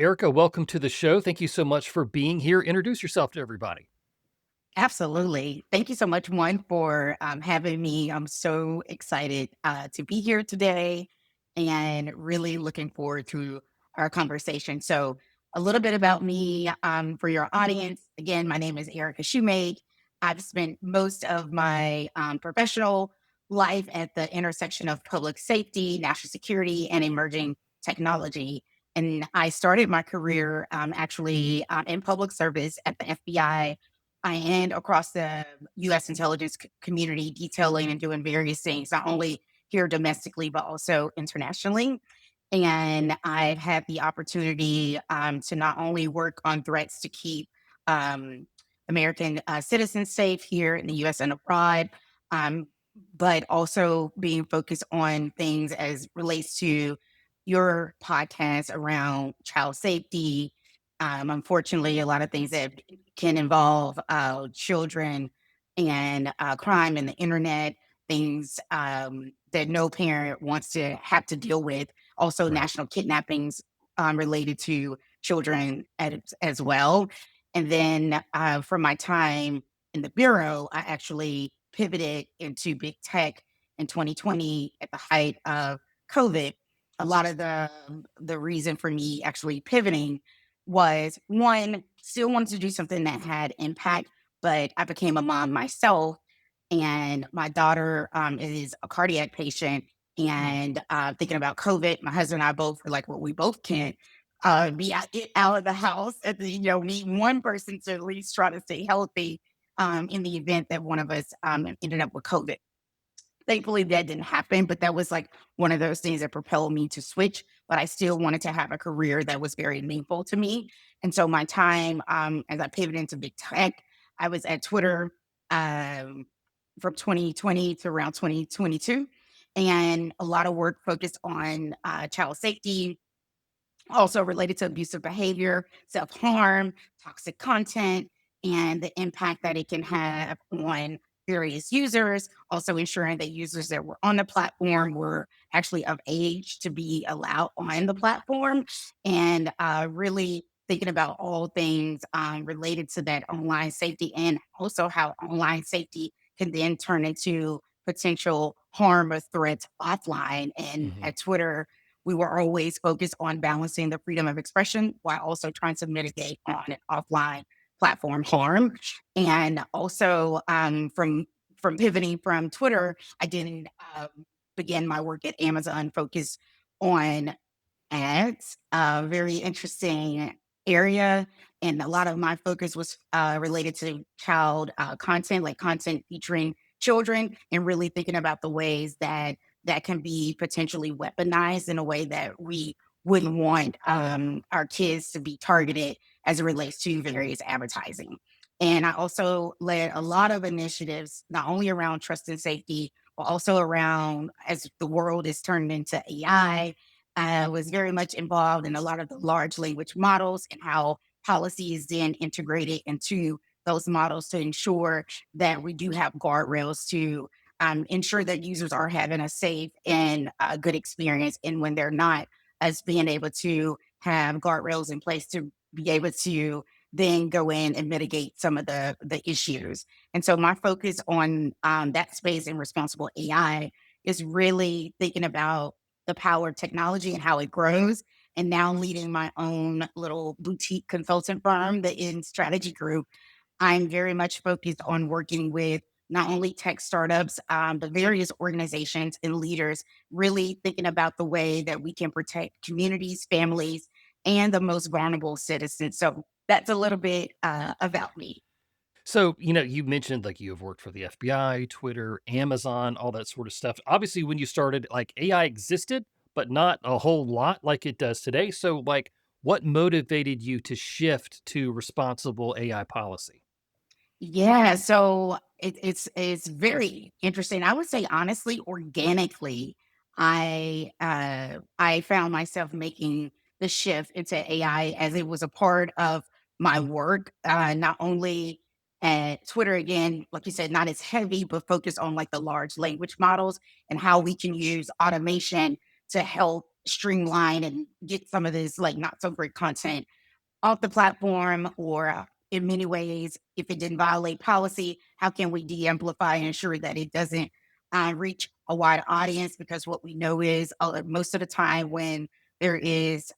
Erica, welcome to the show. Thank you so much for being here. Introduce yourself to everybody. Absolutely. Thank you so much, one, for having me. I'm so excited to be here today and really looking forward to our conversation. So, a little bit about me for your audience. Again, my name is Erica Shoemake. I've spent most of my professional life at the intersection of public safety, national security, and emerging technology. And I started my career actually in public service at the FBI and across the U.S. intelligence community, detailing and doing various things, not only here domestically, but also internationally. And I've had the opportunity to not only work on threats to keep um, American citizens safe here in the U.S. and abroad, um, but also being focused on things as relates to your podcast around child safety. Unfortunately, a lot of things that can involve children and crime and the internet, things that no parent wants to have to deal with. Also, Right. national kidnappings related to children as well. And then from my time in the Bureau, I actually pivoted into big tech in 2020 at the height of COVID. A lot of the reason for me actually pivoting was one, still wanted to do something that had impact, but I became a mom myself, and my daughter is a cardiac patient. And thinking about COVID, my husband and I both were like, well, we both can't be out of the house. At the, need one person to at least try to stay healthy in the event that one of us ended up with COVID. Thankfully, that didn't happen, but that was like one of those things that propelled me to switch. But I still wanted to have a career that was very meaningful to me. And so my time as I pivoted into big tech, I was at Twitter from 2020 to around 2022. And a lot of work focused on child safety, also related to abusive behavior, self harm, toxic content, and the impact that it can have on various users. Also, ensuring that users that were on the platform were actually of age to be allowed on the platform, and really thinking about all things related to that online safety and also how online safety can then turn into potential harm or threats offline. And Mhm. at Twitter, we were always focused on balancing the freedom of expression while also trying to mitigate on and offline platform harm. And also from pivoting from Twitter, I didn't begin my work at Amazon focused on ads. A very interesting area. And a lot of my focus was related to child content, like content featuring children, and really thinking about the ways that that can be potentially weaponized in a way that we wouldn't want our kids to be targeted as it relates to various advertising. And I also led a lot of initiatives, not only around trust and safety, but also around as the world is turned into AI. I was very much involved in a lot of the large language models and how policy is then integrated into those models to ensure that we do have guardrails to ensure that users are having a safe and good experience. And when they're not, us being able to have guardrails in place to be able to then go in and mitigate some of the issues. And so my focus on that space and responsible AI is really thinking about the power of technology and how it grows. And now leading my own little boutique consultant firm, the In Strategy Group, I'm very much focused on working with not only tech startups, but various organizations and leaders, really thinking about the way that we can protect communities, families, and the most vulnerable citizens. So that's a little bit about me. So, you mentioned like you have worked for the FBI, Twitter, Amazon, all that sort of stuff. Obviously, when you started, like AI existed, but not a whole lot like it does today. So, like, what motivated you to shift to responsible AI policy? Yeah, so it's very interesting. I would say honestly, organically, I found myself making the shift into AI as it was a part of my work. Not only at Twitter again, like you said, not as heavy, but focused on like the large language models and how we can use automation to help streamline and get some of this like not so great content off the platform, or in many ways, if it didn't violate policy, how can we de-amplify and ensure that it doesn't reach a wide audience? Because what we know is most of the time when there is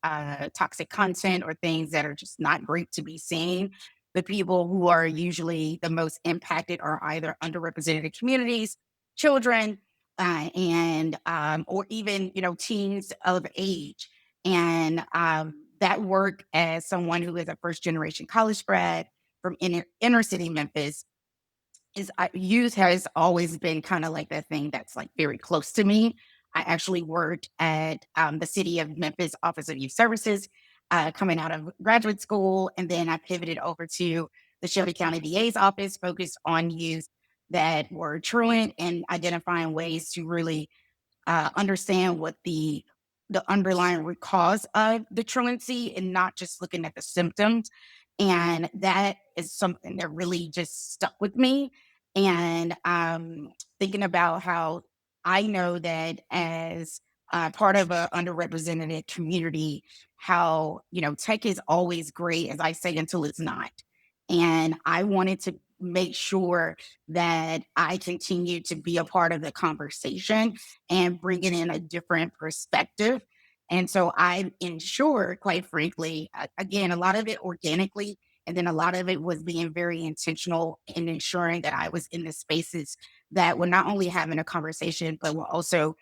toxic content or things that are just not great to be seen, the people who are usually the most impacted are either underrepresented communities, children, and or even teens of age. And that work as someone who is a first generation college grad from inner city Memphis is youth has always been kind of like that thing that's like very close to me. I actually worked at the city of Memphis Office of Youth Services coming out of graduate school. And then I pivoted over to the Shelby County DA's office, focused on youth that were truant and identifying ways to really understand what the underlying root cause of the truancy and not just looking at the symptoms. And that is something that really just stuck with me. And thinking about how I know that as part of a underrepresented community, how tech is always great, as I say, until it's not. And I wanted to make sure that I continue to be a part of the conversation and bringing in a different perspective. And so I ensured, quite frankly, again, a lot of it organically, and then a lot of it was being very intentional in ensuring that I was in the spaces that were not only having a conversation, but were also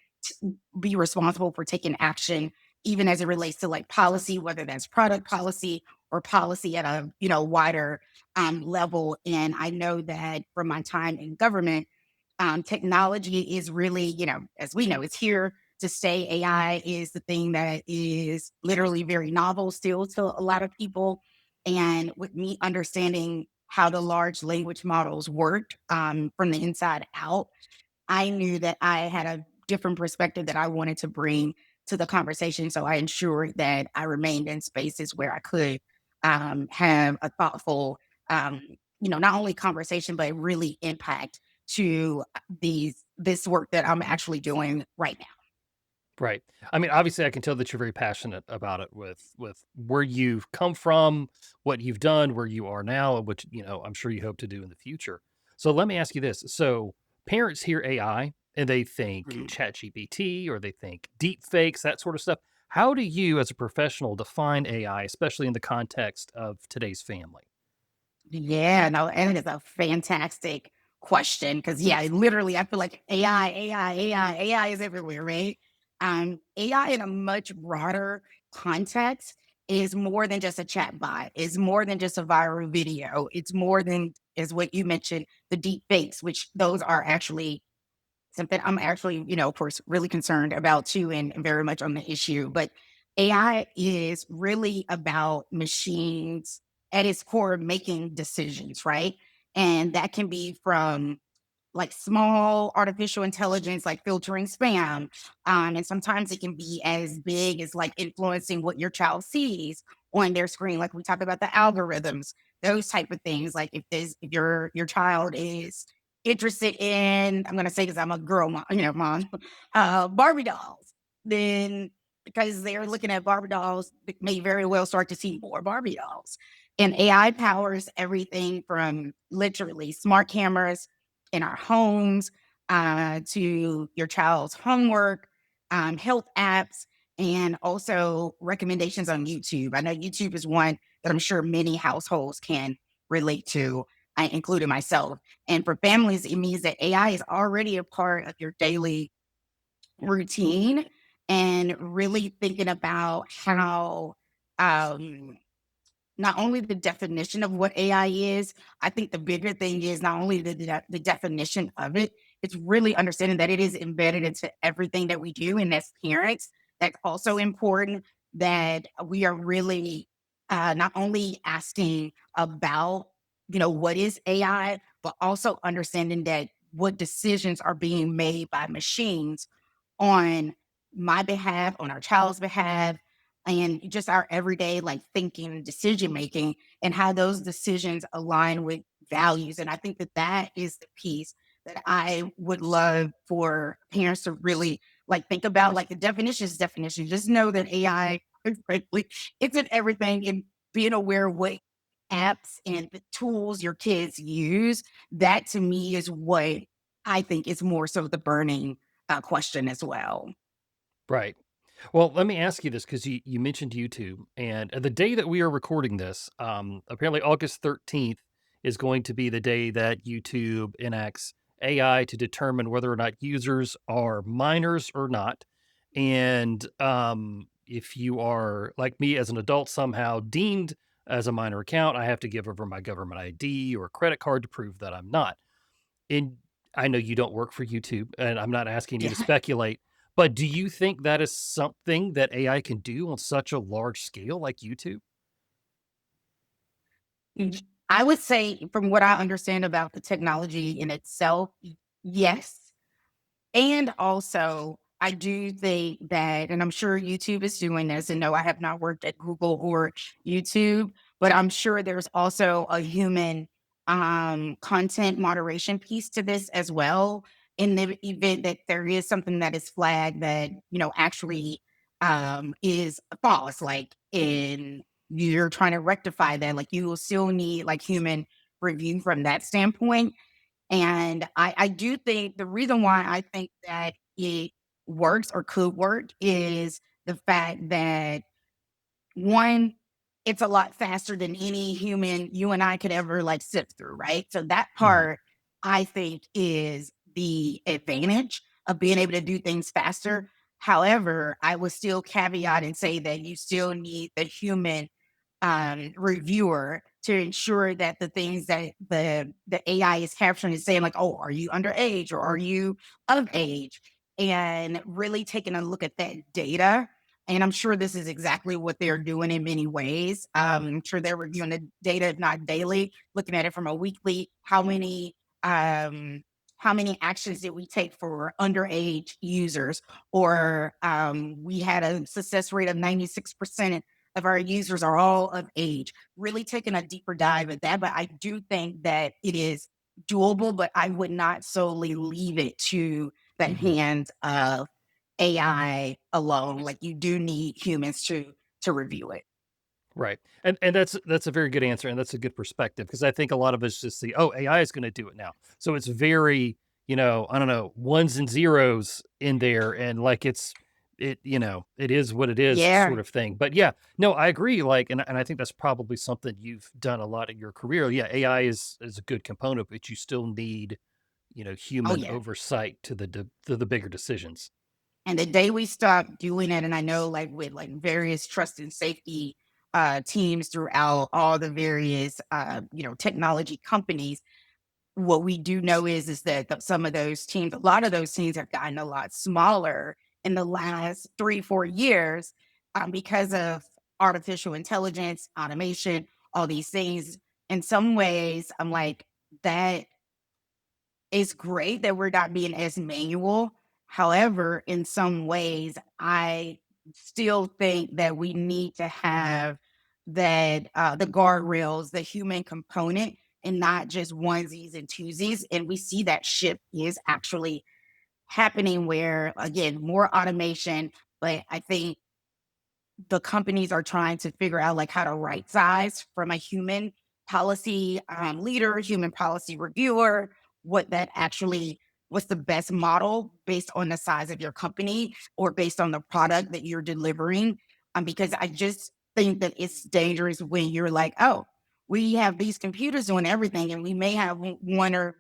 be responsible for taking action, even as it relates to like policy, whether that's product policy or policy at a wider level. And I know that from my time in government, technology is really, as we know, it's here to stay. AI is the thing that is literally very novel still to a lot of people. And with me understanding how the large language models worked from the inside out, I knew that I had a different perspective that I wanted to bring to the conversation. So I ensured that I remained in spaces where I could have a thoughtful, um, not only conversation, but really impact to this work that I'm actually doing right now. Right. I mean, obviously, I can tell that you're very passionate about it with where you've come from, what you've done, where you are now, and which I'm sure you hope to do in the future. So let me ask you this: so parents hear AI and they think Mhm. ChatGPT or they think deep fakes, that sort of stuff. How do you, as a professional, define AI, especially in the context of today's family? Yeah, no, and it is a fantastic question because yeah, literally, I feel like AI is everywhere, right? AI in a much broader context is more than just a chat bot. It's more than just a viral video. It's more than is what you mentioned, the deep fakes, which those are actually something I'm actually, of course, really concerned about too, and very much on the issue. But AI is really about machines at its core making decisions, right? And that can be from like small artificial intelligence, like filtering spam. And sometimes it can be as big as like influencing what your child sees on their screen. Like we talk about the algorithms, those type of things. Like if your child is interested in, I'm gonna say because I'm a girl mom, mom, Barbie dolls, then because they're looking at Barbie dolls, they may very well start to see more Barbie dolls. And AI powers everything from literally smart cameras in our homes, to your child's homework, health apps, and also recommendations on YouTube. I know YouTube is one that I'm sure many households can relate to, including myself. And for families, it means that AI is already a part of your daily routine, and really thinking about how um, not only the definition of what AI is, I think the bigger thing is not only the definition of it, it's really understanding that it is embedded into everything that we do. And as parents, that's also important that we are really not only asking about, what is AI, but also understanding that what decisions are being made by machines on my behalf, on our child's behalf, and just our everyday like thinking and decision making, and how those decisions align with values. And I think that that is the piece that I would love for parents to really like think about. Like the definition is definition. Just know that AI, quite frankly, isn't everything, and being aware of what apps and the tools your kids use. That to me is what I think is more so the burning question as well. Right. Well, let me ask you this because you mentioned YouTube, and the day that we are recording this, apparently August 13th is going to be the day that YouTube enacts AI to determine whether or not users are minors or not. And if you are like me as an adult, somehow deemed as a minor account, I have to give over my government ID or credit card to prove that I'm not. And I know you don't work for YouTube, and I'm not asking you to Yeah. speculate, but do you think that is something that AI can do on such a large scale like YouTube? I would say, from what I understand about the technology in itself, yes. And also, I do think that, and I'm sure YouTube is doing this, and no, I have not worked at Google or YouTube, but I'm sure there's also a human content moderation piece to this as well. In the event that there is something that is flagged that, actually is false, like in you're trying to rectify that, like you will still need like human review from that standpoint. And I do think the reason why I think that it works or could work is the fact that one, it's a lot faster than any human you and I could ever like sift through, right? So that Mhm. part I think is the advantage of being able to do things faster. However, I would still caveat and say that you still need the human reviewer to ensure that the things that the AI is capturing is saying like, oh, are you underage or are you of age? And really taking a look at that data, and I'm sure this is exactly what they're doing in many ways. I'm sure they're reviewing the data, if not daily, looking at it from a weekly. Um, how many actions did we take for underage users? Or we had a success rate of 96% of our users are all of age. Really taking a deeper dive at that. But I do think that it is doable, but I would not solely leave it to the Mhm. hands of AI alone. Like you do need humans to review it. Right. And that's a very good answer, and that's a good perspective because I think a lot of us just see, "Oh, AI is gonna do it now." So it's very, I don't know, ones and zeros in there, and like it is what it is Yeah. sort of thing. But yeah, no, I agree, like, and I think that's probably something you've done a lot in your career. Yeah, AI is a good component, but you still need, Oh human yeah. oversight to the bigger decisions. And the day we stop doing it, and I know like with like various trust and safety teams throughout all the various technology companies, what we do know is that some of those teams, a lot of those teams have gotten a lot smaller in the last 3, 4 years because of artificial intelligence, automation, all these things. In some ways, I'm like, that is great that we're not being as manual. However, in some ways, I still think that we need to have that the guardrails, the human component, and not just onesies and twosies. And we see that shift is actually happening where, again, more automation. But I think the companies are trying to figure out like how to right size from a human policy leader, human policy reviewer, what that actually what's the best model based on the size of your company or based on the product that you're delivering. Because I just think that it's dangerous when you're like, oh, we have these computers doing everything, and we may have one or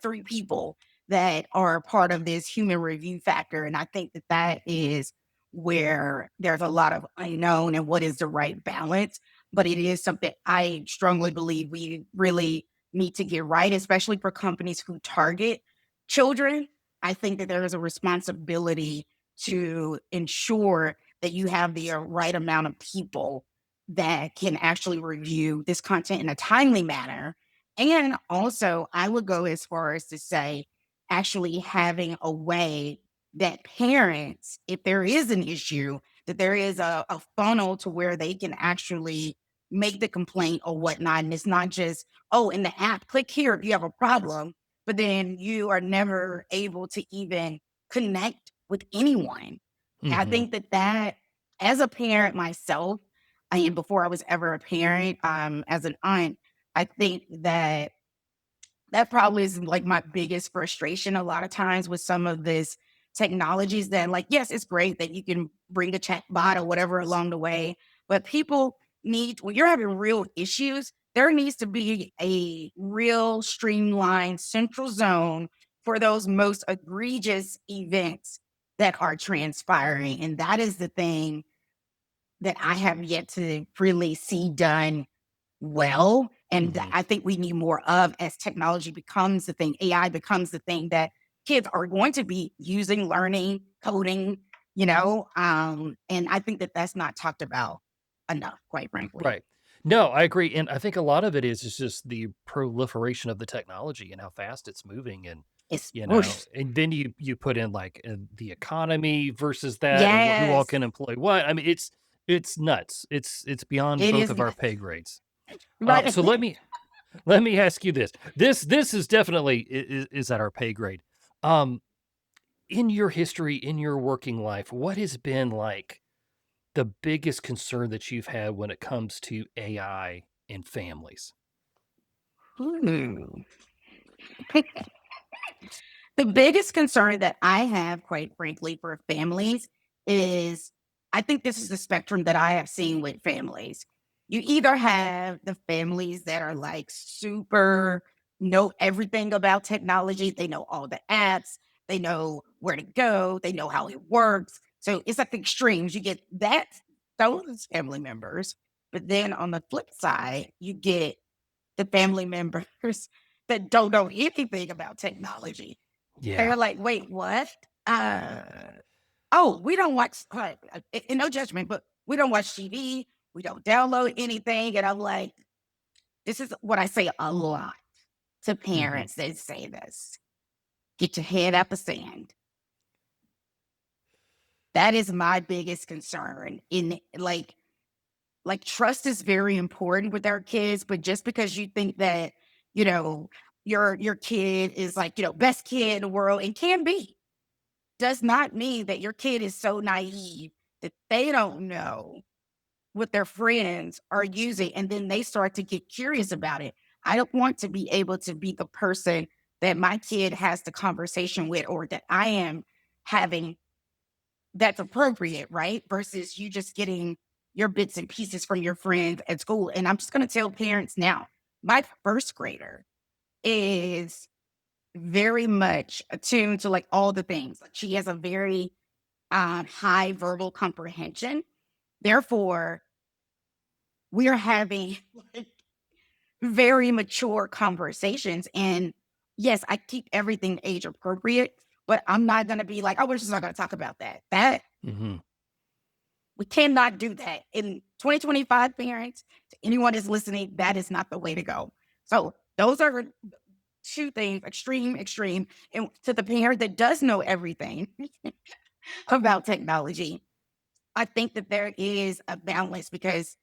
three people that are part of this human review factor. And I think that that is where there's a lot of unknown and what is the right balance. But it is something I strongly believe we really need to get right, especially for companies who target children. I think that there is a responsibility to ensure that you have the right amount of people that can actually review this content in a timely manner. And also, I would go as far as to say, actually having a way that parents, if there is an issue, that there is a funnel to where they can actually make the complaint or whatnot. And it's not just, oh, in the app, click here if you have a problem. but then you are never able to even connect with anyone. I Mhm. think that as a parent myself, and before I was ever a parent, as an aunt, I think that probably is like my biggest frustration a lot of times with some of this technologies that, like, yes, it's great that you can bring a chat bot or whatever along the way, but people need, when you're having real issues, there needs to be a real streamlined central zone for those most egregious events that are transpiring. And that is the thing that I have yet to really see done well, and that Mhm. I think we need more of as technology becomes the thing, AI becomes the thing that kids are going to be using, learning, coding, and I think that that's not talked about enough, quite frankly. Right. No, I agree, and I think a lot of it is just the proliferation of the technology and how fast it's moving, and, It's whoosh. and then you put in, like, the economy versus that and who all Yes, can employ what. I mean, it's nuts. It's beyond it both is of our nuts. pay grades. Right. So let me ask you this. This is definitely is at our pay grade. Um, in your history, in your working life, what has been, like, the biggest concern that you've had when it comes to AI in families? Hmm. The biggest concern that I have, quite frankly, for families is, I think this is the spectrum that I have seen with families. You either have the families that are like super know everything about technology, they know all the apps, they know where to go, they know how it works. So it's like the extremes. You get those family members. But then on the flip side, you get the family members that don't know anything about technology. Yeah. They're like, "Wait, what? Uh, oh, we don't watch," and no judgment, but we don't watch TV, we don't download anything, and I'm like, this is what I say a lot to Mhm. parents that say this: "Get your head out the sand." That is my biggest concern in, trust is very important with our kids, but just because you think that, you know, your kid is like, best kid in the world and can be, does not mean that your kid is so naive that they don't know what their friends are using, and then they start to get curious about it. I don't want to be able to be the person that my kid has the conversation with, or that I am having, that's appropriate, right? Versus you just getting your bits and pieces from your friends at school. And I'm just going to tell parents now, my first grader is very much attuned to like all the things. Like, she has a very high verbal comprehension. Therefore, we are having like very mature conversations. And yes, I keep everything age appropriate, but I'm not going to be like, oh, we're just not going to talk about that. Mhm. We cannot do that. In 2025, parents, to anyone that's listening, that is not the way to go. So those are two things, extreme, extreme. And to the parent that does know everything about technology, I think that there is a balance because,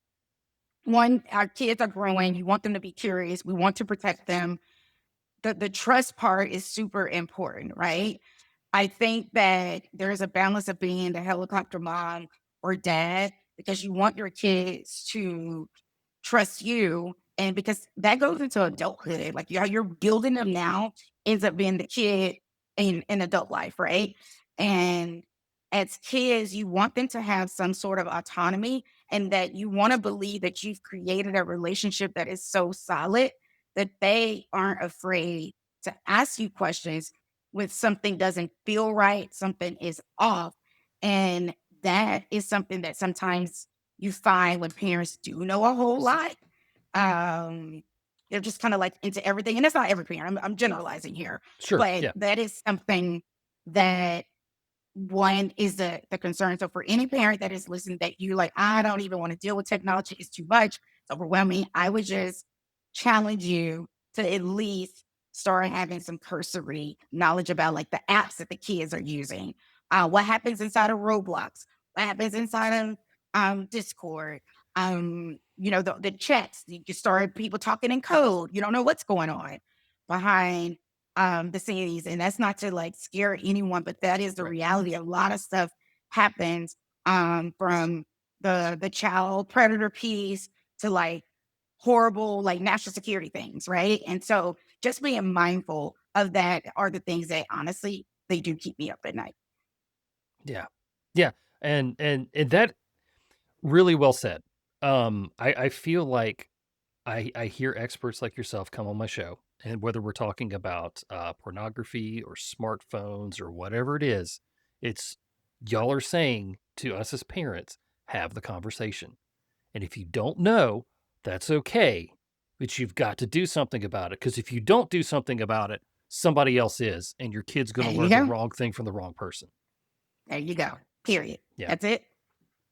one, our kids are growing. You want them to be curious. We want to protect them. The trust part is super important, right? I think that there's a balance of being the helicopter mom or dad because you want your kids to trust you. And because that goes into adulthood, like you're building them now ends up being the kid in adult life, right? And as kids, you want them to have some sort of autonomy and that you want to believe that you've created a relationship that is so solid that they aren't afraid to ask you questions when something doesn't feel right, something is off. And that is something that sometimes you find when parents do know a whole lot. Um, they're just kind of like into everything. And that's not every parent. I'm generalizing here, Sure. but Yeah. that is something that, one, is the concern. So for any parent that is listening that you like, I don't even want to deal with technology, it's too much, it's overwhelming. I would just challenge you to at least start having some cursory knowledge about like the apps that the kids are using. What happens inside of Roblox, what happens inside of Discord, the chats. You start people talking in code. You don't know what's going on behind. the scenes. And that's not to like scare anyone, but that is the Right. reality. A lot of stuff happens from the child predator piece to like horrible like national security things, right? And so just being mindful of that are the things that honestly they do keep me up at night. Yeah. Yeah. And that really well said. I feel like I hear experts like yourself come on my show, and whether we're talking about pornography or smartphones or whatever it is, it's y'all are saying to us as parents, have the conversation. And if you don't know, that's okay, but you've got to do something about it. Because if you don't do something about it, somebody else is, and your kid's going There to you learn the go. wrong thing from the wrong person. There you go. Period. Yeah. That's it.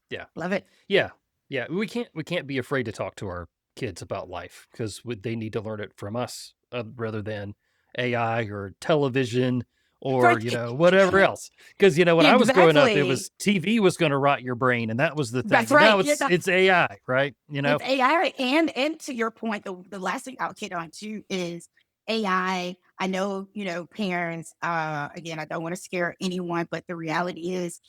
Yeah. Love it. Yeah, yeah, we can't be afraid to talk to our kids about life because they need to learn it from us, rather than AI or television or, Right. whatever else. Because, when I was growing up, it Exactly. was TV was gonna rot your brain, and that was the thing, That's but now right. it's AI, right? It's AI, and to your point, the last thing I'll hit on too is AI. I know, parents, again, I don't want to scare anyone, but the reality is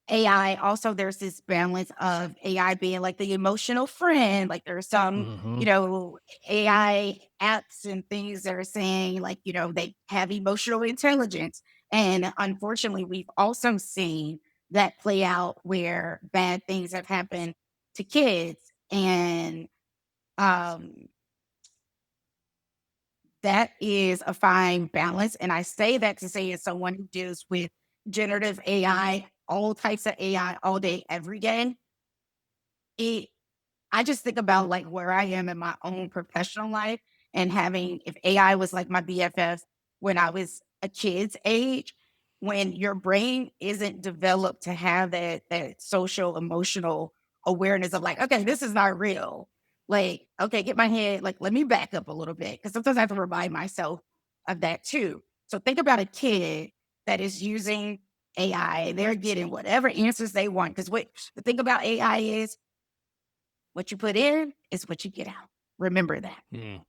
AI also there's this balance of AI being like the emotional friend. Like there's some, Mhm. AI apps and things that are saying like, they have emotional intelligence. And unfortunately, we've also seen that play out where bad things have happened to kids. And um that is a fine balance. And I say that to say as someone who deals with generative AI, all types of AI all day, every day, it I just think about like where I am in my own professional life and having if AI was like my BFF when I was a kid's age, when your brain isn't developed to have that social emotional awareness of like, okay, this is not real. Like, okay, get my head, like, let me back up a little bit. Cause sometimes I have to remind myself of that too. So think about a kid that is using AI, they're getting whatever answers they want. Cause what the thing about AI is what you put in is what you get out. Remember that. Mm.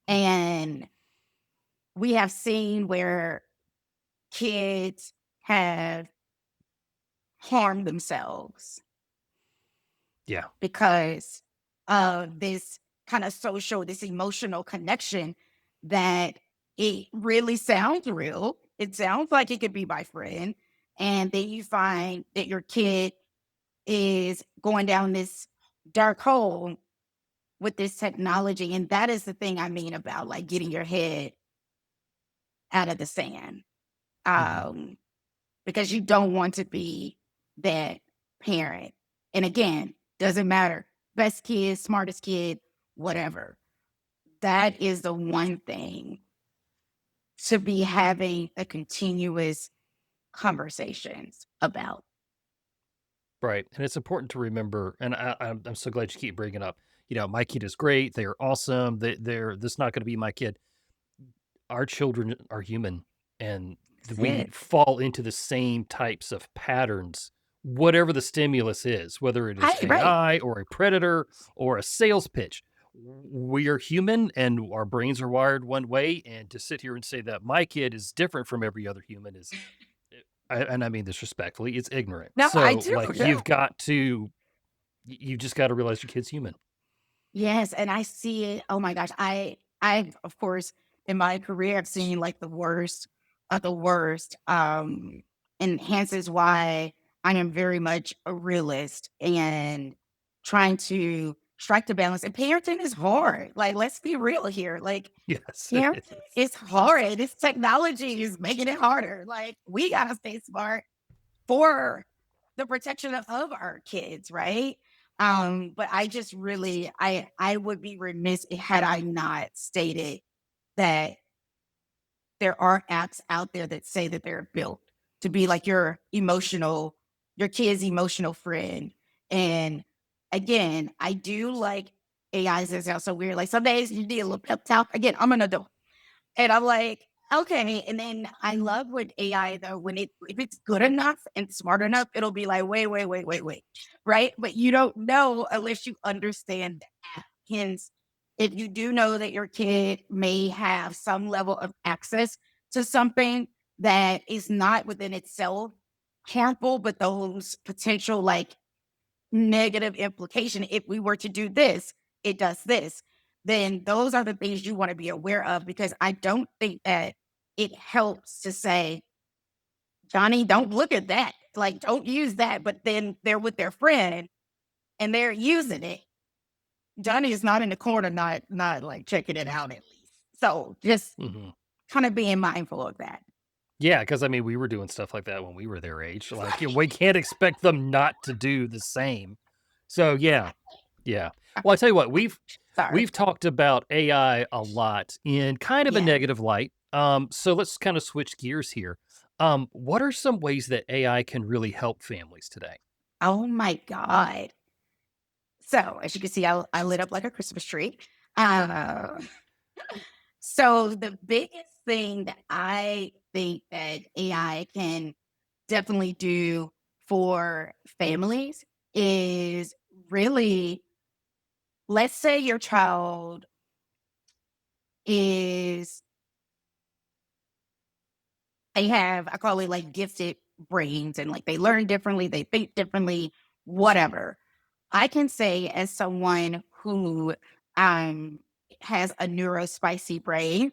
And we have seen where kids have harmed themselves Yeah. because of this kind of social, this emotional connection that it really sounds real. It sounds like it could be my friend. And then you find that your kid is going down this dark hole with this technology, and that is the thing I mean about, like, getting your head out of the sand, Mhm. um, because you don't want to be that parent, and again, doesn't matter, best kid, smartest kid, whatever. That is the one thing to be having a continuous conversations about. Right, and it's important to remember, and I'm so glad you keep bringing up, my kid is great, they are awesome, they're this is not gonna be my kid. Our children are human, and That's we it. fall into the same types of patterns, whatever the stimulus is, whether it is Right. AI or a predator or a sales pitch. We are human and our brains are wired one way. And to sit here and say that my kid is different from every other human is, and I mean this respectfully, it's ignorant. No, I So, do, like, no. you just got to realize your kid's human. Yes, and I see it. Oh my gosh. I of course in my career I've seen like the worst of the worst. And hence is why I am very much a realist and trying to strike the balance. And parenting is hard. Like, let's be real here. Like Yes, it parenting is. is hard. This technology is making it harder. Like we gotta stay smart for the protection of our kids, right? But I just really I would be remiss had I not stated that there are apps out there that say that they're built to be like your kid's emotional friend. And again, I do like AIs that sound so weird. Like some days you need a little pep talk. Again, I'm an adult. And I'm like, okay. And then I love with AI though, when if it's good enough and smart enough, it'll be like, wait, wait, wait, wait, wait. Right. But you don't know unless you understand the app. Hence, If you do know that your kid may have some level of access to something that is not within itself harmful, but those potential like negative implication, if we were to do this, it does this, then those are the things you want to be aware of because I don't think that it helps to say, Johnny, don't look at that. Like, don't use that. But then they're with their friend and they're using it. Johnny is not in the corner, not like checking it out at least. So just Mhm. kind of being mindful of that. Yeah, because I mean, we were doing stuff like that when we were their age. Like, we can't expect them not to do the same. So, yeah, yeah. Well, I tell you what, Sorry. we've talked about AI a lot in kind of a Yeah. negative light. So let's kind of switch gears here. What are some ways that AI can really help families today? Oh my God. So as you can see, I lit up like a Christmas tree. Uh, so the biggest thing that I think that AI can definitely do for families is really, let's say your child is, they have, I call it like gifted brains and like they learn differently, they think differently, whatever. I can say as someone who um has a neurospicy brain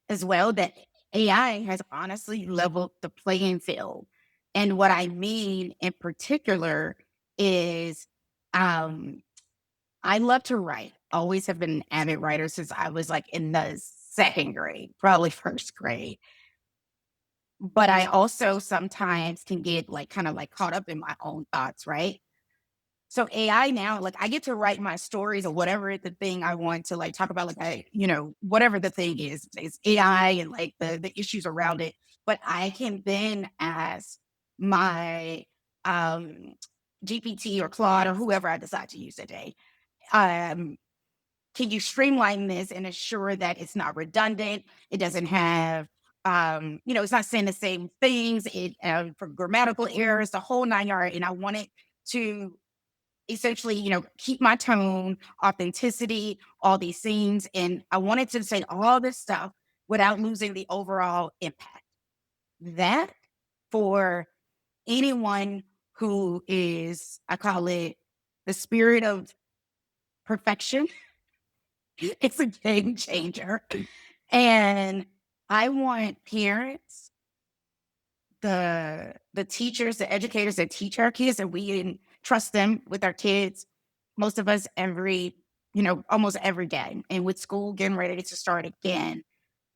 as well that AI has honestly leveled the playing field. And what I mean in particular is um I love to write. Always have been an avid writer since I was like in the second grade, probably first grade. But I also sometimes can get like kind of like caught up in my own thoughts, right? So AI now, like I get to write my stories or whatever the thing I want to like talk about, like whatever the thing is, it's AI and like the issues around it. But I can then ask my um GPT or Claude or whoever I decide to use today, um, can you streamline this and ensure that it's not redundant? It doesn't have, it's not saying the same things. It for grammatical errors, the whole nine yard. And I want it to essentially, keep my tone, authenticity, all these things. And I wanted to say all this stuff without losing the overall impact. That for anyone who is, I call it the spirit of perfection, it's a game changer. And I want parents, the teachers, the educators that teach our kids, and we trust them with our kids, most of us almost every day. And with school getting ready to start again,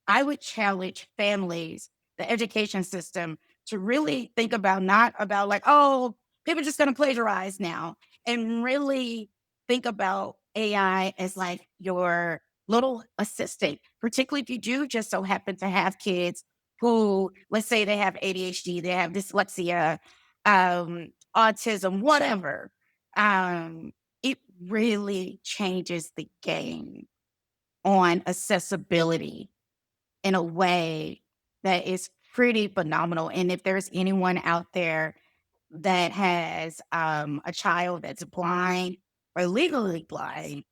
I would challenge families, the education system, to really think about not about like, oh, people are just going to plagiarize now, and really think about AI as like your little assistant, particularly if you do just so happen to have kids who, let's say they have ADHD, they have dyslexia, autism, whatever. Um, it really changes the game on accessibility in a way that is pretty phenomenal. And if there's anyone out there that has a child that's blind or legally blind,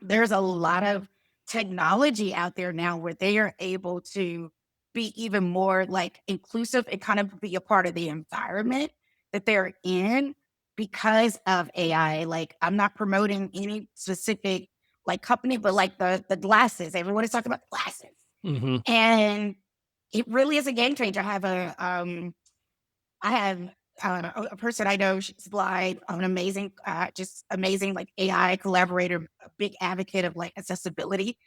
there's a lot of technology out there now where they are able to be even more like inclusive and kind of be a part of the environment that they're in because of AI. Like I'm not promoting any specific like company, but like the glasses. Everyone is talking about glasses. Mhm. And it really is a game changer. I have a person I know, she's blind, an amazing, just amazing, like AI collaborator, a big advocate of like accessibility.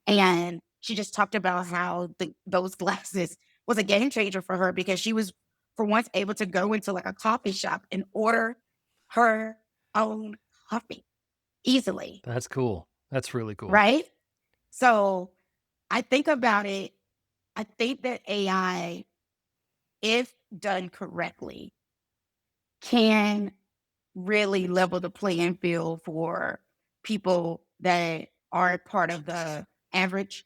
And she just talked about how those glasses was a game changer for her because she was for once able to go into like a coffee shop and order her own coffee easily. That's cool. That's really cool. Right. So I think about it. I think that AI, if done correctly, can really level the playing field for people that are part of the average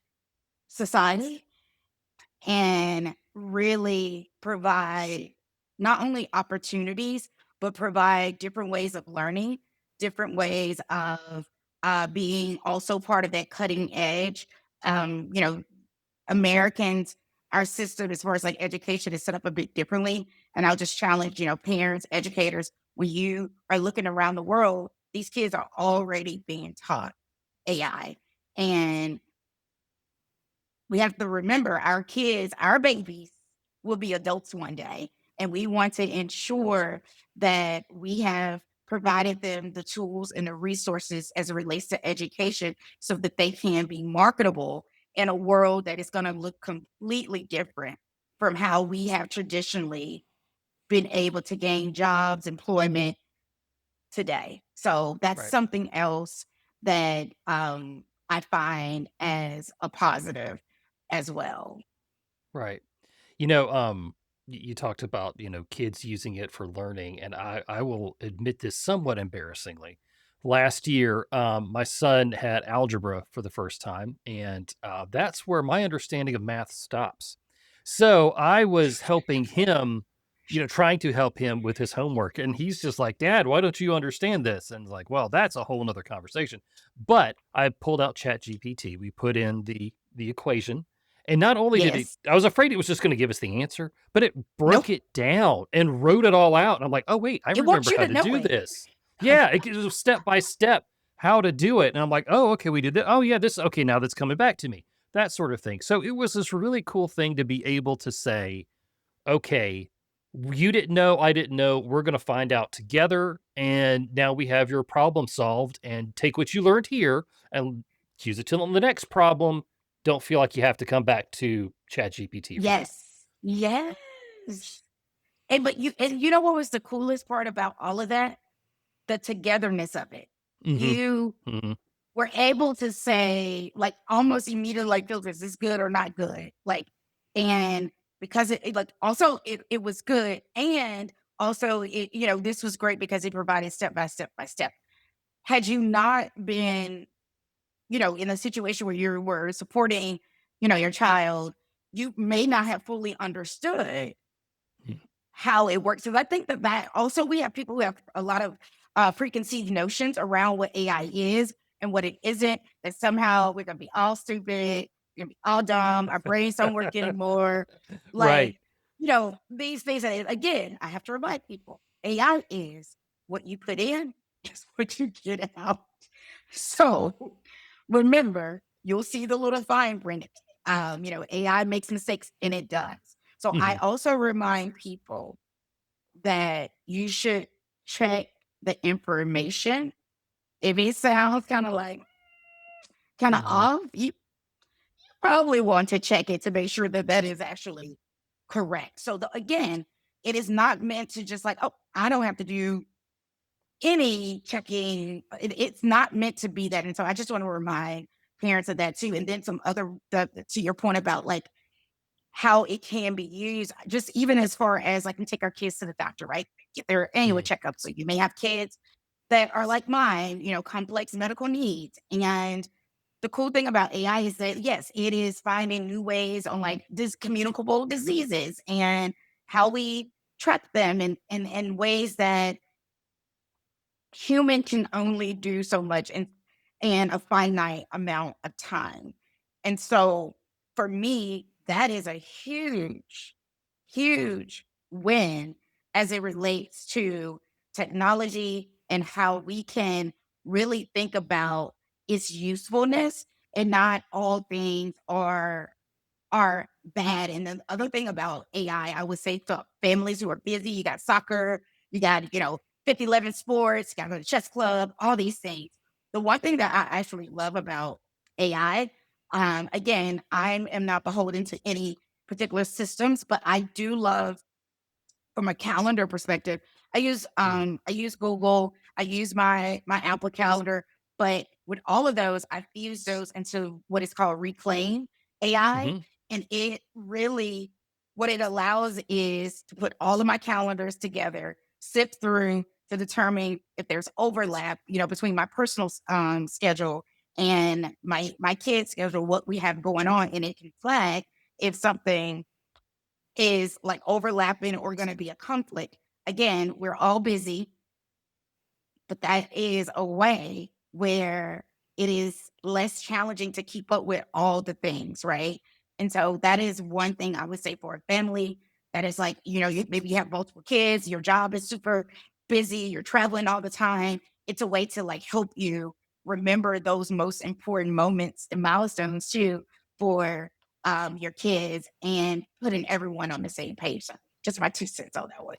society and really provide not only opportunities, but provide different ways of learning, different ways of being also part of that cutting edge. You know, Americans, our system as far as like education is set up a bit differently. And I'll just challenge, parents, educators, when you are looking around the world, these kids are already being taught AI. And we have to remember our kids, our babies will be adults one day. And we want to ensure that we have provided them the tools and the resources as it relates to education so that they can be marketable in a world that is going to look completely different from how we have traditionally been able to gain jobs, employment today. So that's Right. something else that I find as a positive as well. Right. You talked about, kids using it for learning, and I will admit this somewhat embarrassingly. Last year, my son had algebra for the first time, and that's where my understanding of math stops. So I was helping him, trying to help him with his homework, and he's just like, "Dad, why don't you understand this?" And like, well, that's a whole nother conversation. But I pulled out Chat GPT. We put in the equation, and not only did it Yes. I was afraid it was just gonna give us the answer, but it broke Nope. it down and wrote it all out, and I'm like, "Oh, wait, I It wants remember you how to to know do it. this." Yeah, it gives us step by step how to do it, and I'm like, "Oh, okay, we did that. Oh, yeah, this okay, now that's coming back to me." That sort of thing. So, it was this really cool thing to be able to say, "Okay, you didn't know, I didn't know, we're gonna find out together, and now we have your problem solved, and take what you learned here and use it to the next problem. Don't feel like you have to come back to ChatGPT for that." Yes. Yes. And you know what was the coolest part about all of that? The togetherness of it. Mhm. You Mhm. were able to say, like, almost immediately, like, "Filter, is this good or not good?" Like, and because like, also it was good, and also this was great because it provided step by step by step. Had you not been, in a situation where you were supporting, your child, you may not have fully understood Mhm. how it works. So I think that also we have people who have a lot of preconceived notions around what AI is and what it isn't. That somehow we're gonna be all stupid, we're gonna be all dumb, our brains don't work anymore. Right. Like, these things. And again, I have to remind people: AI is what you put in is what you get out. So remember, you'll see the little fine print. AI makes mistakes, and it does. So I Mhm. also remind people that you should check the information. If it sounds kind of Mhm. off, you probably want to check it to make sure that that is actually correct. So again, it is not meant to just like, oh, I don't have to do any checking. It's not meant to be that. And so I just want to remind parents of that too. And then some other, to your point about like how it can be used, just even as far as like we take our kids to the doctor, right? Get their annual Mhm. checkup. So you may have kids that are like mine, complex medical needs. And the cool thing about AI is that yes, it is finding new ways on like this communicable diseases and how we track them and ways that human can only do so much in a finite amount of time. And so for me, that is a huge, huge win as it relates to technology and how we can really think about its usefulness, and not all things are bad. And the other thing about AI, I would say to families who are busy, you got soccer, you got, 5011 sports, you got to go to chess club, all these things. The one thing that I actually love about AI, again, I am not beholden to any particular systems, but I do love from a calendar perspective, Mhm. I use Google, I use my Apple Calendar, but with all of those, I fuse those into what is called Reclaim AI, Mhm. and it really what it allows is to put all of my calendars together, sift through to determine if there's overlap, between my personal schedule and my kids' schedule, what we have going on, and it can flag if something is like overlapping or going to be a conflict. Again, we're all busy, but that is a way where it is less challenging to keep up with all the things, right? And so that is one thing I would say for a family that is like, maybe you have multiple kids, your job is super busy, you're traveling all the time. It's a way to like help you remember those most important moments and milestones too for your kids and putting everyone on the same page. So just my 2 cents on that one.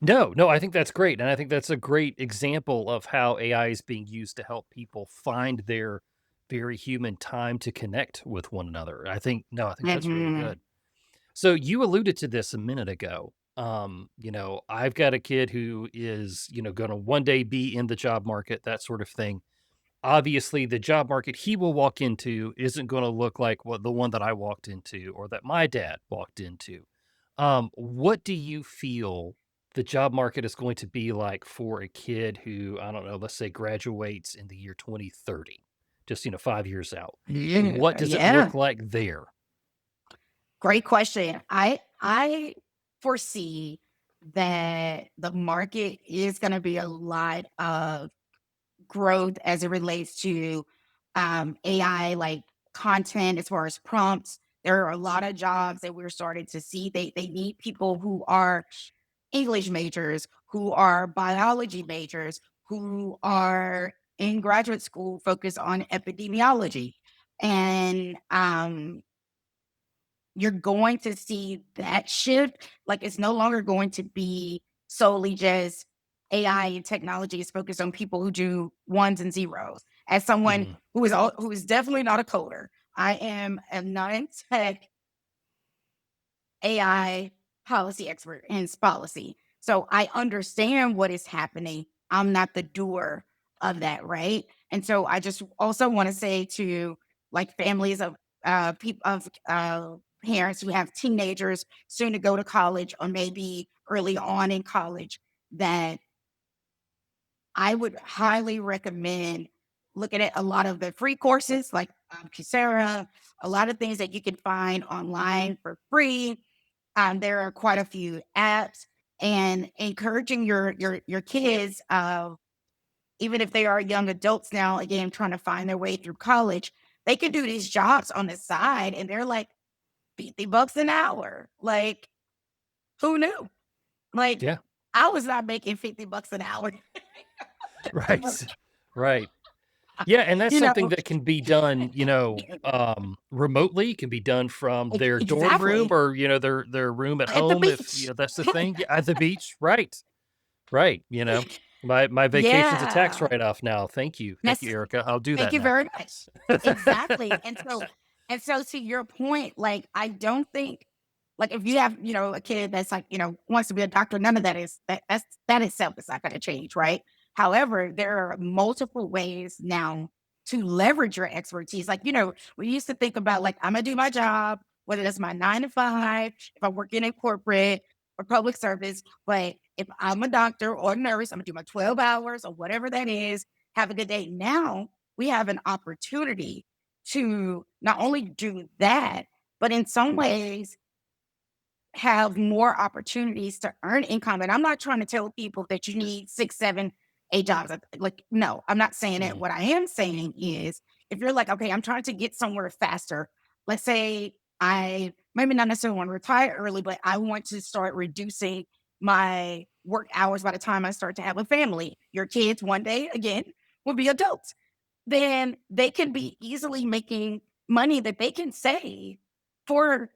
No, no, I think that's great, and I think that's a great example of how AI is being used to help people find their very human time to connect with one another. I think that's really Hmm. good. So you alluded to this a minute ago. I've got a kid who is, going to one day be in the job market, that sort of thing. Obviously, the job market he will walk into isn't going to look like what the one that I walked into or that my dad walked into. What do you feel the job market is going to be like for a kid who, I don't know, let's say graduates in the year 2030, just, 5 years out? Yeah, What does it yeah. look like there? Great question. I foresee that the market is going to be a lot of growth as it relates to AI, like content as far as prompts. There are a lot of jobs that we're starting to see. They need people who are English majors, who are biology majors, who are in graduate school focused on epidemiology. And you're going to see that shift. Like it's no longer going to be solely just AI and technology is focused on people who do ones and zeros. As someone Mhm. who is definitely not a coder, I am a non-tech AI policy expert in policy. So I understand what is happening. I'm not the doer of that, right? And so I just also want to say to like families of people of parents who have teenagers soon to go to college or maybe early on in college that I would highly recommend looking at a lot of the free courses like Coursera, a lot of things that you can find online for free. There are quite a few apps and encouraging your kids, even if they are young adults now, again, trying to find their way through college, they can do these jobs on the side and they're like $50 an hour. Like, who knew? Like, Yeah. I was not making $50 an hour. Right. Right. Yeah, and that's you something know, that can be done, remotely, can be done from their dorm room exactly. or, their room at At the home if, beach. that's the thing. Yeah, at the beach. Right. Right, My vacation's a tax Yeah. write-off now. Thank you. Thank you, That's Erica. I'll do Thank that you now. very much. Exactly. And so to your point, like I don't think like if you have, a kid that's like, wants to be a doctor, none of that is that itself is not going to change, right? However, there are multiple ways now to leverage your expertise. Like, we used to think about like I'm gonna do my job, whether that's my 9 to 5, if I'm working in corporate or public service, but if I'm a doctor or nurse, I'm gonna do my 12 hours or whatever that is, have a good day. Now we have an opportunity to not only do that, but in some ways have more opportunities to earn income. And I'm not trying to tell people that you need 6, 7, 8 jobs. Like, no, I'm not saying it. Mhm. What I am saying is if you're like, okay, I'm trying to get somewhere faster. Let's say I maybe not necessarily want to retire early, but I want to start reducing my work hours by the time I start to have a family. Your kids one day again will be adults, then they can be easily making money that they can save for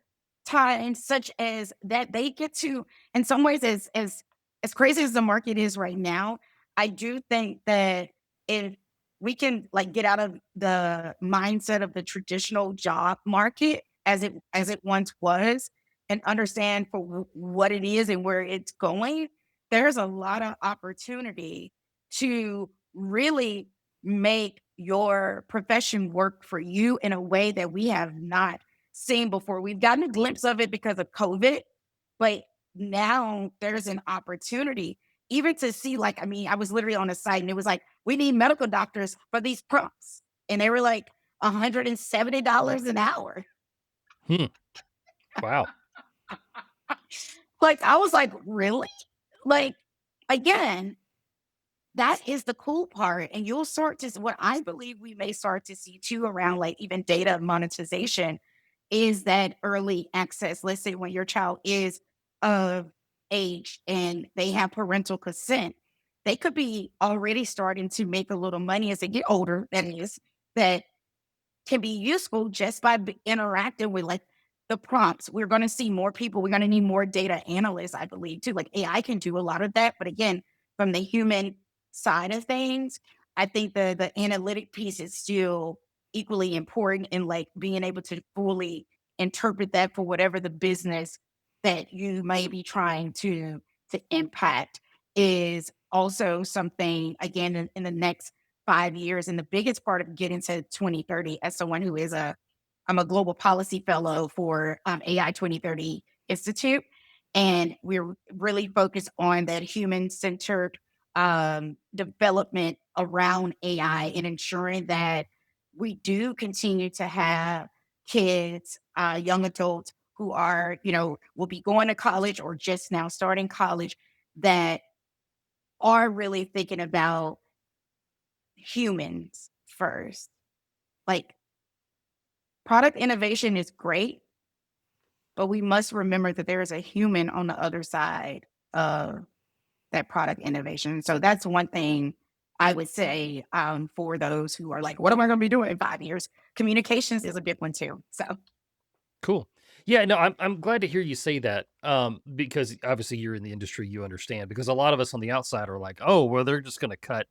times such as that they get to in some ways as crazy as the market is right now, I do think that if we can like get out of the mindset of the traditional job market as it once was and understand for what it is and where it's going, there's a lot of opportunity to really make your profession work for you in a way that we have not seen before. We've gotten a glimpse of it because of COVID, but now there's an opportunity even to see, like, I mean, I was literally on a site and it was like, we need medical doctors for these prompts. And they were like $170 an hour. Hmm. Wow. Like, I was like, really? Like, again, That is the cool part, and you'll start to what I believe we may start to see too around, like, even data monetization is that early access. Let's say when your child is of age and they have parental consent, they could be already starting to make a little money as they get older, that is, that can be useful just by interacting with like the prompts. We're going to see more people. We're going to need more data analysts, I believe, too. Like AI can do a lot of that, but again, from the human side of things, I think the analytic piece is still equally important in like being able to fully interpret that for whatever the business that you may be trying to impact is also something again in the next 5 years. And the biggest part of getting to 2030 as someone who is I'm a global policy fellow for AI 2030 Institute. And we're really focused on that human centered development around AI and ensuring that we do continue to have kids, young adults who are, will be going to college or just now starting college that are really thinking about humans first. Like, product innovation is great, but we must remember that there is a human on the other side of that product innovation. So that's one thing I would say for those who are like, what am I going to be doing in 5 years? Communications is a big one too. So Cool. Yeah, no, I'm glad to hear you say that, because obviously you're in the industry, you understand. Because a lot of us on the outside are like, "Oh, well, they're just gonna cut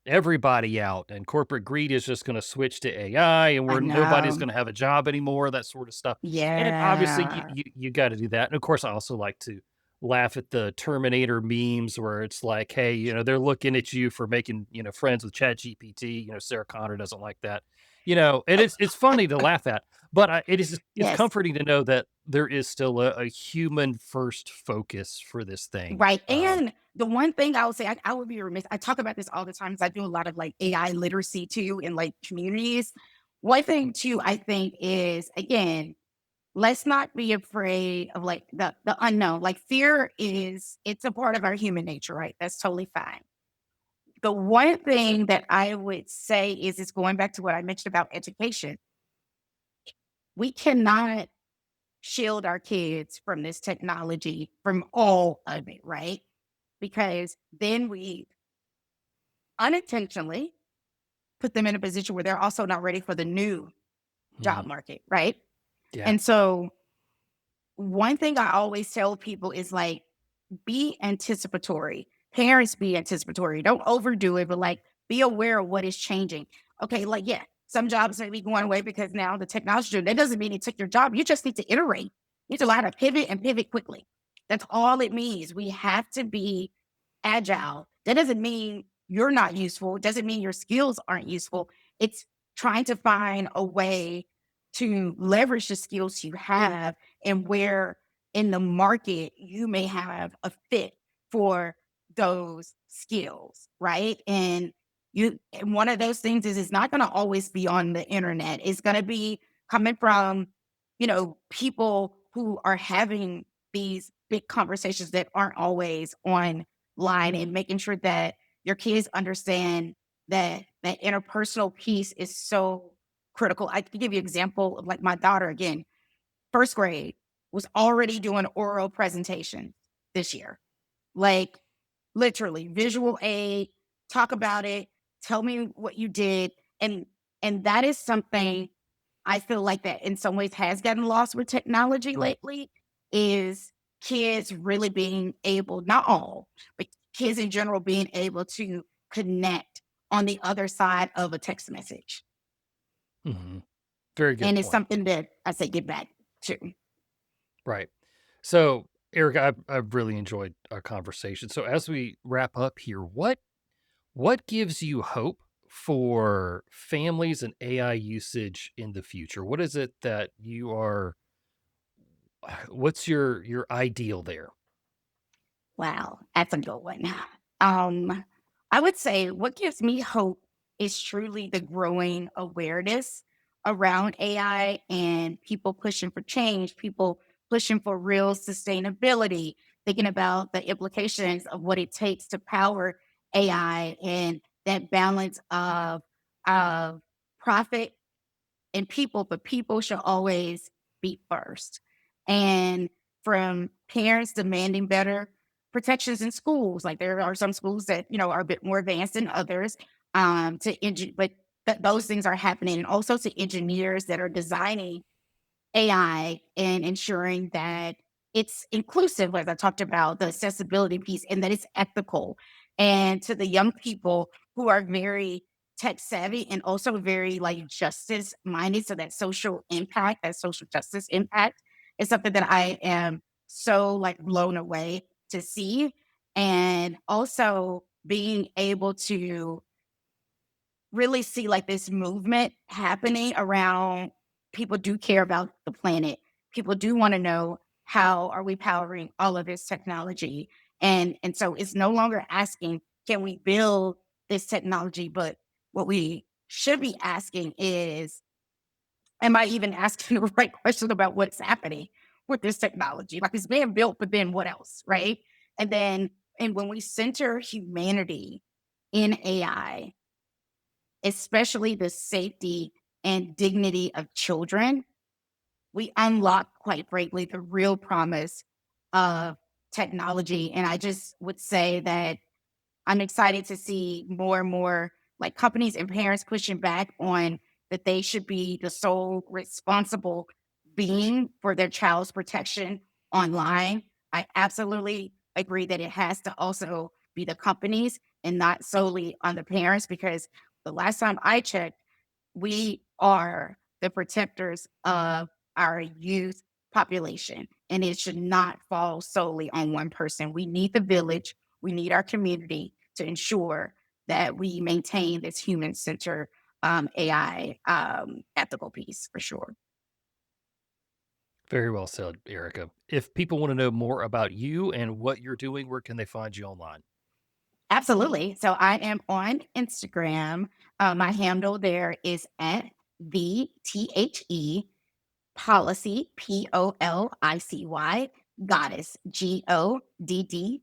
everybody out, and corporate greed is just gonna switch to AI, and I we're nobody's know. gonna have a job anymore," that sort of stuff. And obviously, Yeah. you gotta do that. And of course, I also like to laugh at the Terminator memes where it's like, "Hey, they're looking at you for making, friends with ChatGPT." Sarah Connor doesn't like that. And it's funny to laugh at, but it's Yes. comforting to know that there is still a human first focus for this thing. Right. And the one thing I would say, I would be remiss. I talk about this all the time because I do a lot of like AI literacy too in like communities. One thing too, I think is again, let's not be afraid of like the unknown. Like fear is it's a part of our human nature, right? That's totally fine. The one thing that I would say is it's going back to what I mentioned about education. We cannot shield our kids from this technology, from all of it, right? Because then we unintentionally put them in a position where they're also not ready for the new job Mhm. market, right? Yeah. And so one thing I always tell people is like, be anticipatory. Parents be anticipatory. Don't overdo it, but like be aware of what is changing. Okay, like yeah, some jobs may be going away because now the technology. That doesn't mean it took your job. You just need to iterate. You need to learn how to pivot and pivot quickly. That's all it means. We have to be agile. That doesn't mean you're not useful. It doesn't mean your skills aren't useful. It's trying to find a way to leverage the skills you have and where in the market you may have a fit for those skills, right? And one of those things is it's not going to always be on the internet. It's going to be coming from, people who are having these big conversations that aren't always online and making sure that your kids understand that that interpersonal piece is so critical. I can give you an example of like my daughter again, first grade was already doing oral presentation this year. Like literally visual aid, talk about it, tell me what you did. And that is something I feel like that in some ways has gotten lost with technology lately is kids really being able, not all, but kids in general being able to connect on the other side of a text message. Mhm. Very good And it's point. something that I say get back to. Right. So, Erica, I've really enjoyed our conversation. So, as we wrap up here, what gives you hope for families and AI usage in the future? What is it that you are? What's your ideal there? Wow, that's a good one. Um, I would say what gives me hope is truly the growing awareness around AI and people pushing for change, people pushing for real sustainability, thinking about the implications of what it takes to power AI and that balance of profit and people, but people should always be first. And from parents demanding better protections in schools, like there are some schools that are a bit more advanced than others. But those things are happening, and also to engineers that are designing AI and ensuring that it's inclusive, as I talked about, the accessibility piece, and that it's ethical. And to the young people who are very tech savvy and also very like justice minded, so that social impact, that social justice impact is something that I am so like blown away to see. And also being able to really see like this movement happening around people do care about the planet. People do want to know how are we powering all of this technology. And so it's no longer asking, can we build this technology? But what we should be asking is, am I even asking the right question about what's happening with this technology? Like it's being built, but then what else? Right. And when we center humanity in AI, especially the safety and dignity of children, we unlock, quite frankly, the real promise of technology. And I just would say that I'm excited to see more and more like companies and parents pushing back on that they should be the sole responsible being for their child's protection online. I absolutely agree that it has to also be the companies and not solely on the parents, because the last time I checked, we are the protectors of our youth population, and it should not fall solely on one person. We need the village, we need our community to ensure that we maintain this human centered AI ethical piece for sure. Very well said, Erica. If people want to know more about you and what you're doing, where can they find you online? Absolutely. So I am on Instagram. My handle there is at the policy, POLICY, goddess, GODDESS.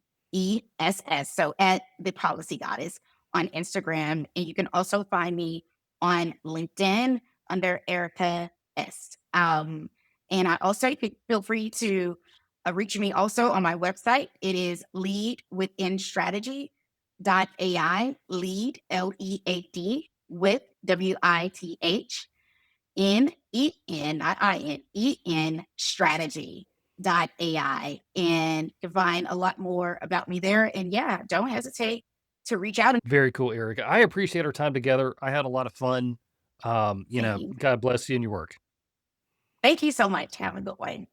So at the policy goddess on Instagram. And you can also find me on LinkedIn under Erica S. And I also, you could feel free to reach me also on my website. It is lead within strategy dot AI, lead, LEAD, with WITH, not IN, strategy dot AI. And you can find a lot more about me there. And yeah, don't hesitate to reach out and Very cool, Erica. I appreciate our time together. I had a lot of fun. thank you. God bless you and your work. Thank you so much. Have a good one.